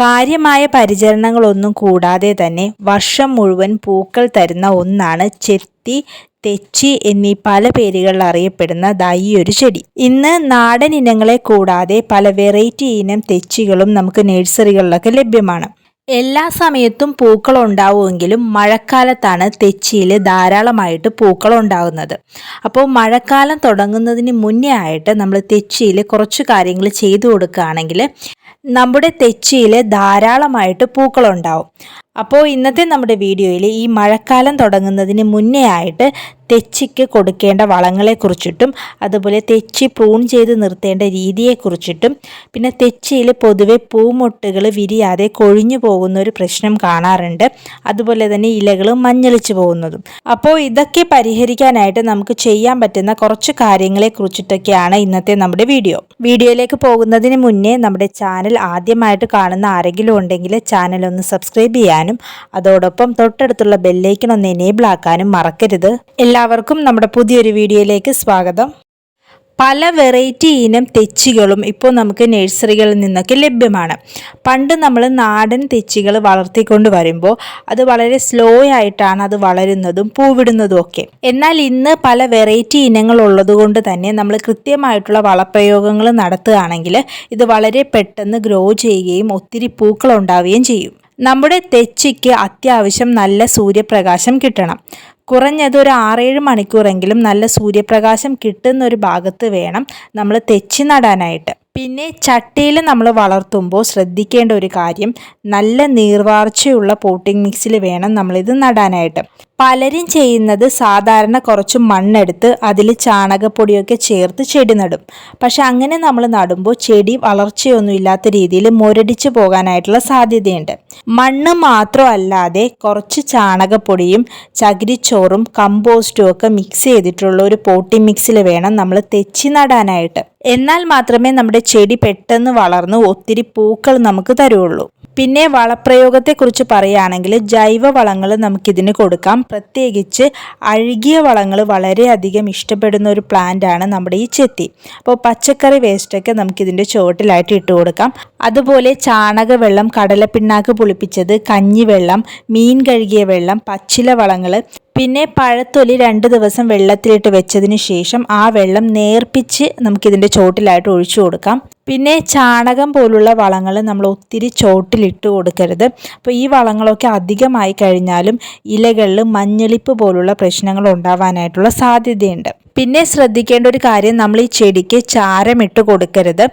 കാര്യമായ പരിചരണങ്ങളൊന്നും കൂടാതെ തന്നെ വർഷം മുഴുവൻ പൂക്കൾ തരുന്ന ഒന്നാണ് ചെത്തി, തെച്ചി എന്നീ പല പേരുകളിൽ അറിയപ്പെടുന്ന ഈ ഒരു ചെടി. ഇന്ന് നാടൻ ഇനങ്ങളെ കൂടാതെ പല വെറൈറ്റി ഇനം തെച്ചികളും നമുക്ക് നഴ്സറികളിലൊക്കെ ലഭ്യമാണ്. എല്ലാ സമയത്തും പൂക്കൾ ഉണ്ടാവുമെങ്കിലും മഴക്കാലത്താണ് തെച്ചിയിൽ ധാരാളമായിട്ട് പൂക്കൾ ഉണ്ടാകുന്നത്. അപ്പോൾ മഴക്കാലം തുടങ്ങുന്നതിന് മുന്നേ ആയിട്ട് നമ്മൾ തെച്ചിയിൽ കുറച്ച് കാര്യങ്ങൾ ചെയ്തു കൊടുക്കുകയാണെങ്കിൽ നമ്മുടെ തെച്ചിയിൽ ധാരാളമായിട്ട് പൂക്കളുണ്ടാവും. അപ്പോൾ ഇന്നത്തെ നമ്മുടെ വീഡിയോയിൽ ഈ മഴക്കാലം തുടങ്ങുന്നതിന് മുന്നേ ആയിട്ട് തെച്ചിക്ക് കൊടുക്കേണ്ട വളങ്ങളെക്കുറിച്ചിട്ടും അതുപോലെ തെച്ചി പ്രൂൺ ചെയ്ത് നിർത്തേണ്ട രീതിയെക്കുറിച്ചിട്ടും പിന്നെ തെച്ചിയിൽ പൊതുവെ പൂമൊട്ടുകൾ വിരിയാതെ കൊഴിഞ്ഞു പോകുന്ന ഒരു പ്രശ്നം കാണാറുണ്ട്. അതുപോലെ തന്നെ ഇലകൾ മഞ്ഞളിച്ചു പോകുന്നതും. അപ്പോൾ ഇതൊക്കെ പരിഹരിക്കാനായിട്ട് നമുക്ക് ചെയ്യാൻ പറ്റുന്ന കുറച്ച് കാര്യങ്ങളെക്കുറിച്ചിട്ടൊക്കെയാണ് ഇന്നത്തെ നമ്മുടെ വീഡിയോയിലേക്ക് പോകുന്നതിന് മുന്നേ നമ്മുടെ ചാനൽ ആദ്യമായിട്ട് കാണുന്ന ആരെങ്കിലും ഉണ്ടെങ്കിൽ ചാനൽ ഒന്ന് സബ്സ്ക്രൈബ് ചെയ്യാനും അതോടൊപ്പം തൊട്ടടുത്തുള്ള ബെല്ലൈക്കൺ ഒന്ന് എനേബിൾ ആക്കാനും മറക്കരുത്. എല്ലാവർക്കും നമ്മുടെ പുതിയൊരു വീഡിയോയിലേക്ക് സ്വാഗതം. പല വെറൈറ്റി ഇനം തെച്ചികളും ഇപ്പോൾ നമുക്ക് നഴ്സറികളിൽ നിന്നൊക്കെ ലഭ്യമാണ്. പണ്ട് നമ്മൾ നാടൻ തെച്ചികൾ വളർത്തിക്കൊണ്ട് വരുമ്പോൾ അത് വളരെ സ്ലോ ആയിട്ടാണ് അത് വളരുന്നതും പൂവിടുന്നതും ഒക്കെ. എന്നാൽ ഇന്ന് പല വെറൈറ്റി ഇനങ്ങൾ ഉള്ളതുകൊണ്ട് തന്നെ നമ്മൾ കൃത്യമായിട്ടുള്ള വളപ്രയോഗങ്ങൾ നടത്തുകയാണെങ്കിൽ ഇത് വളരെ പെട്ടെന്ന് ഗ്രോ ചെയ്യുകയും ഒത്തിരി പൂക്കൾ ഉണ്ടാവുകയും ചെയ്യും. നമ്മുടെ തെച്ചിക്ക് അത്യാവശ്യം നല്ല സൂര്യപ്രകാശം കിട്ടണം. കുറഞ്ഞത് ഒരു 6-7 മണിക്കൂറെങ്കിലും നല്ല സൂര്യപ്രകാശം കിട്ടുന്ന ഒരു ഭാഗത്ത് വേണം നമ്മൾ തെച്ചി നടാനായിട്ട്. പിന്നെ ചട്ടിയിൽ നമ്മൾ വളർത്തുമ്പോൾ ശ്രദ്ധിക്കേണ്ട ഒരു കാര്യം, നല്ല നീർവാർച്ചയുള്ള പോട്ടിംഗ് മിക്സിൽ വേണം നമ്മളിത് നടാനായിട്ട്. പലരും ചെയ്യുന്നത് സാധാരണ കുറച്ച് മണ്ണെടുത്ത് അതിൽ ചാണകപ്പൊടിയൊക്കെ ചേർത്ത് ചെടി നടും. പക്ഷെ അങ്ങനെ നമ്മൾ നടുമ്പോൾ ചെടി വളർച്ചയൊന്നും ഇല്ലാത്ത രീതിയിൽ മുരടിച്ചു പോകാനായിട്ടുള്ള സാധ്യതയുണ്ട്. മണ്ണ് മാത്രമല്ലാതെ കുറച്ച് ചാണകപ്പൊടിയും ചകിരിച്ചോറും കമ്പോസ്റ്റും ഒക്കെ മിക്സ് ചെയ്തിട്ടുള്ള ഒരു പോട്ടിംഗ് മിക്സിൽ വേണം നമ്മൾ തെച്ചി നടാനായിട്ട്. എന്നാൽ മാത്രമേ നമ്മുടെ ചെടി പെട്ടെന്ന് വളർന്ന് ഒത്തിരി പൂക്കൾ നമുക്ക് തരുള്ളൂ. പിന്നെ വളപ്രയോഗത്തെക്കുറിച്ച് പറയുകയാണെങ്കിൽ ജൈവ വളങ്ങൾ നമുക്കിതിന് കൊടുക്കാം. പ്രത്യേകിച്ച് അഴുകിയ വളങ്ങൾ വളരെയധികം ഇഷ്ടപ്പെടുന്ന ഒരു പ്ലാന്റാണ് നമ്മുടെ ഈ ചെത്തി. അപ്പോൾ പച്ചക്കറി വേസ്റ്റൊക്കെ നമുക്കിതിൻ്റെ ചുവട്ടിലായിട്ട് ഇട്ട് കൊടുക്കാം. അതുപോലെ ചാണകവെള്ളം, കടലപ്പിണ്ണാക്ക് പുളിപ്പിച്ചത്, കഞ്ഞിവെള്ളം, മീൻ കഴുകിയ വെള്ളം, പച്ചില വളങ്ങൾ, പിന്നെ പഴത്തൊലി 2 ദിവസം വെള്ളത്തിലിട്ട് വെച്ചതിന് ശേഷം ആ വെള്ളം നേർപ്പിച്ച് നമുക്കിതിൻ്റെ ചോട്ടിലായിട്ട് ഒഴിച്ചു കൊടുക്കാം. പിന്നെ ചാണകം പോലുള്ള വളങ്ങൾ നമ്മൾ ഒത്തിരി ചോട്ടിലിട്ട് കൊടുക്കരുത്. അപ്പോൾ ഈ വളങ്ങളൊക്കെ അധികമായി കഴിഞ്ഞാലും ഇലകളിൽ മഞ്ഞളിപ്പ് പോലുള്ള പ്രശ്നങ്ങൾ ഉണ്ടാവാനായിട്ടുള്ള സാധ്യതയുണ്ട്. പിന്നെ ശ്രദ്ധിക്കേണ്ട ഒരു കാര്യം, നമ്മൾ ഈ ചെടിക്ക് ചാരമിട്ട് കൊടുക്കരുത്.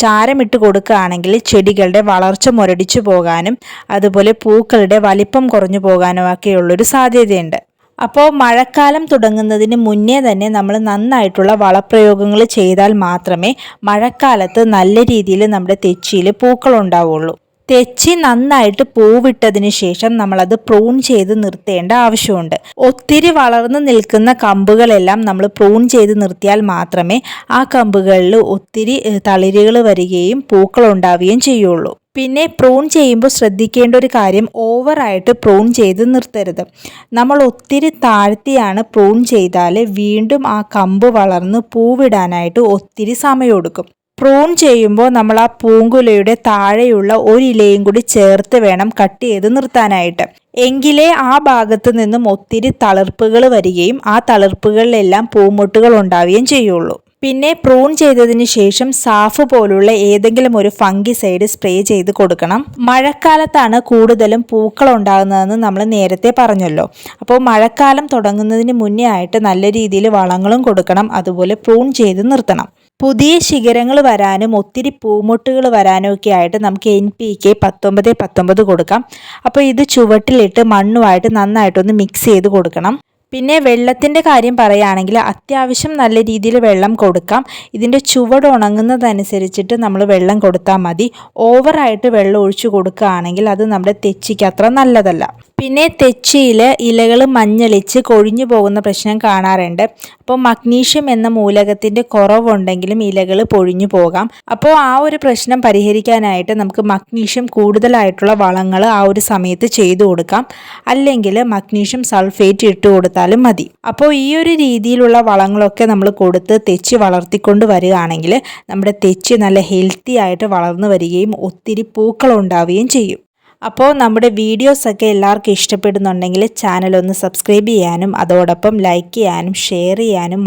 ചാരമിട്ട് കൊടുക്കുകയാണെങ്കിൽ ചെടികളുടെ വളർച്ച മുരടിച്ചു പോകാനും അതുപോലെ പൂക്കളുടെ വലിപ്പം കുറഞ്ഞു പോകാനും ഒക്കെയുള്ളൊരു സാധ്യതയുണ്ട്. അപ്പോൾ മഴക്കാലം തുടങ്ങുന്നതിന് മുന്നേ തന്നെ നമ്മൾ നന്നായിട്ടുള്ള വളപ്രയോഗങ്ങൾ ചെയ്താൽ മാത്രമേ മഴക്കാലത്ത് നല്ല രീതിയിൽ നമ്മുടെ തെച്ചിയിൽ പൂക്കൾ ഉണ്ടാവുള്ളൂ. തെച്ചി നന്നായിട്ട് പൂവിട്ടതിന് ശേഷം നമ്മളത് പ്രൂൺ ചെയ്ത് നിർത്തേണ്ട ആവശ്യമുണ്ട്. ഒത്തിരി വളർന്നു നിൽക്കുന്ന കമ്പുകളെല്ലാം നമ്മൾ പ്രൂൺ ചെയ്ത് നിർത്തിയാൽ മാത്രമേ ആ കമ്പുകളിൽ ഒത്തിരി തളിരുകൾ വരികയും പൂക്കൾ ഉണ്ടാവുകയും ചെയ്യുള്ളൂ. പിന്നെ പ്രൂൺ ചെയ്യുമ്പോൾ ശ്രദ്ധിക്കേണ്ട ഒരു കാര്യം, ഓവറായിട്ട് പ്രൂൺ ചെയ്ത് നിർത്തരുത്. നമ്മൾ ഒത്തിരി താഴ്ത്തിയാണ് പ്രൂൺ ചെയ്താൽ വീണ്ടും ആ കമ്പ് വളർന്ന് പൂവിടാനായിട്ട് ഒത്തിരി സമയമെടുക്കും. പ്രൂൺ ചെയ്യുമ്പോൾ നമ്മൾ ആ പൂങ്കുലയുടെ താഴെയുള്ള ഒരു ഇലയും കൂടി ചേർത്ത് വേണം കട്ട് ചെയ്ത് നിർത്താനായിട്ട്. എങ്കിലേ ആ ഭാഗത്ത് നിന്നും ഒത്തിരി തളിർപ്പുകൾ വരികയും ആ തളിർപ്പുകളിലെല്ലാം പൂമൊട്ടുകൾ ഉണ്ടാവുകയും ചെയ്യുള്ളൂ. പിന്നെ പ്രൂൺ ചെയ്തതിന് ശേഷം സാഫ് പോലുള്ള ഏതെങ്കിലും ഒരു ഫംഗിസൈഡ് സ്പ്രേ ചെയ്ത് കൊടുക്കണം. മഴക്കാലത്താണ് കൂടുതലും പൂക്കൾ ഉണ്ടാകുന്നതെന്ന് നമ്മൾ നേരത്തെ പറഞ്ഞല്ലോ. അപ്പോൾ മഴക്കാലം തുടങ്ങുന്നതിന് മുന്നേ ആയിട്ട് നല്ല രീതിയിൽ വളങ്ങളും കൊടുക്കണം. അതുപോലെ പ്രൂൺ ചെയ്ത് നിർത്തണം. പുതിയ ശിഖരങ്ങൾ വരാനും ഒത്തിരി പൂമൊട്ടുകൾ വരാനും ഒക്കെ ആയിട്ട് നമുക്ക് NPK 19-19 കൊടുക്കാം. അപ്പോൾ ഇത് ചുവട്ടിലിട്ട് മണ്ണുമായിട്ട് നന്നായിട്ടൊന്ന് മിക്സ് ചെയ്ത് കൊടുക്കണം. പിന്നെ വെള്ളത്തിൻ്റെ കാര്യം പറയുകയാണെങ്കിൽ അത്യാവശ്യം നല്ല രീതിയിൽ വെള്ളം കൊടുക്കാം. ഇതിൻ്റെ ചുവട് ഉണങ്ങുന്നതനുസരിച്ചിട്ട് നമ്മൾ വെള്ളം കൊടുത്താൽ മതി. ഓവറായിട്ട് വെള്ളം ഒഴിച്ചു കൊടുക്കുകയാണെങ്കിൽ അത് നമ്മുടെ തെച്ചിക്ക് അത്ര നല്ലതല്ല. പിന്നെ തെച്ചിയിൽ ഇലകൾ മഞ്ഞളിച്ച് കൊഴിഞ്ഞു പോകുന്ന പ്രശ്നം കാണാറുണ്ട്. അപ്പോൾ മഗ്നീഷ്യം എന്ന മൂലകത്തിൻ്റെ കുറവുണ്ടെങ്കിലും ഇലകൾ പൊഴിഞ്ഞു പോകാം. അപ്പോൾ ആ ഒരു പ്രശ്നം പരിഹരിക്കാനായിട്ട് നമുക്ക് മഗ്നീഷ്യം കൂടുതലായിട്ടുള്ള വളങ്ങൾ ആ ഒരു സമയത്ത് ചെയ്തു കൊടുക്കാം. അല്ലെങ്കിൽ മഗ്നീഷ്യം സൾഫേറ്റ് ഇട്ട് കൊടുത്താലും മതി. അപ്പോൾ ഈ ഒരു രീതിയിലുള്ള വളങ്ങളൊക്കെ നമ്മൾ കൊടുത്ത് തെച്ചി വളർത്തിക്കൊണ്ട് വരികയാണെങ്കിൽ നമ്മുടെ തെച്ചി നല്ല ഹെൽത്തി ആയിട്ട് വളർന്നു വരികയും ഒത്തിരി പൂക്കളുണ്ടാവുകയും ചെയ്യും. അപ്പോൾ നമ്മുടെ വീഡിയോസൊക്കെ എല്ലാവർക്കും ഇഷ്ടപ്പെടുന്നുണ്ടെങ്കിൽ ചാനൽ ഒന്ന് സബ്സ്ക്രൈബ് ചെയ്യാനും അതോടൊപ്പം ലൈക്ക് ചെയ്യാനും ഷെയർ ചെയ്യാനും